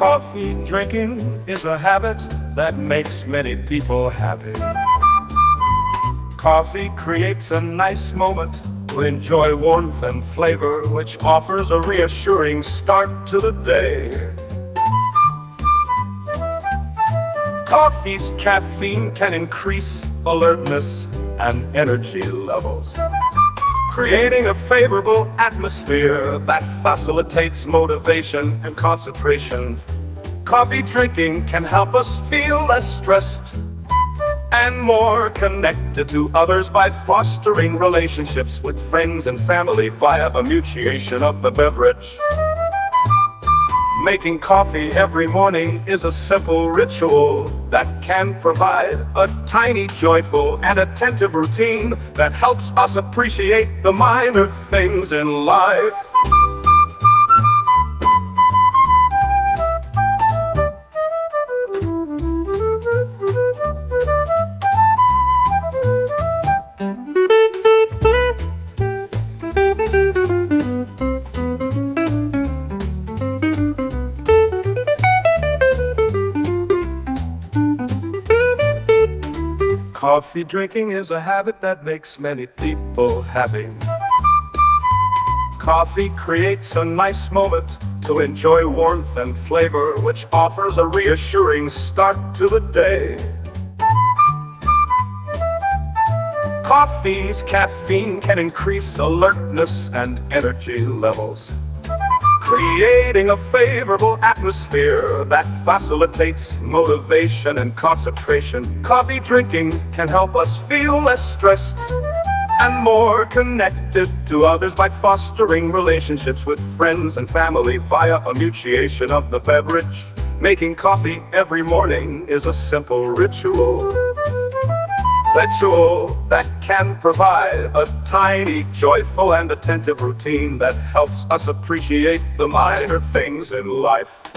Coffee drinking is a habit that makes many people happy. Coffee creates a nice moment to enjoy warmth and flavor, which offers a reassuring start to the day. Coffee's caffeine can increase alertness and energy levels, creating a favorable atmosphere that facilitates motivation and concentration. Coffee drinking can help us feel less stressed and more connected to others by fostering relationships with friends and family via initiation of the beverage. Making coffee every morning is a simple ritual that can provide a tiny, joyful, and attentive routine that helps us appreciate the minor things in life. Coffee drinking is a habit that makes many people happy. Coffee creates a nice moment to enjoy warmth and flavor, which offers a reassuring start to the day. Coffee's caffeine can increase alertness and energy levels, creating a favorable atmosphere that facilitates motivation and concentration. Coffee drinking can help us feel less stressed and more connected to others by fostering relationships with friends and family via initiation of the beverage. Making coffee every morning is a simple ritual that can provide a tiny, joyful, and attentive routine that helps us appreciate the minor things in life.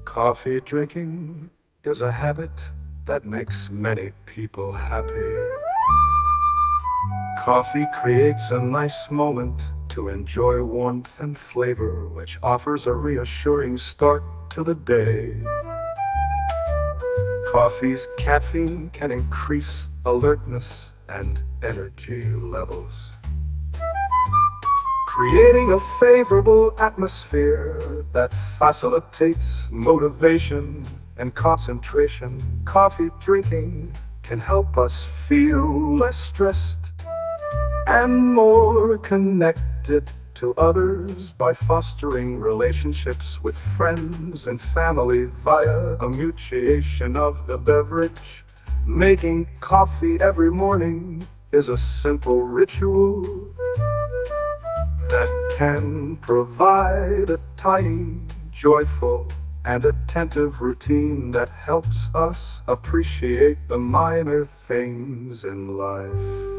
Coffee drinking is a habit that makes many people happy. Coffee creates a nice moment to enjoy warmth and flavor, which offers a reassuring start to the day. Coffee's caffeine can increase alertness and energy levels, creating a favorable atmosphere that facilitates motivation and concentration. Coffee drinking can help us feel less stressed and more connected to others by fostering relationships with friends and family via initiation of the beverage. Making coffee every morning is a simple ritual that can provide a tiny, joyful, and attentive routine that helps us appreciate the minor things in life.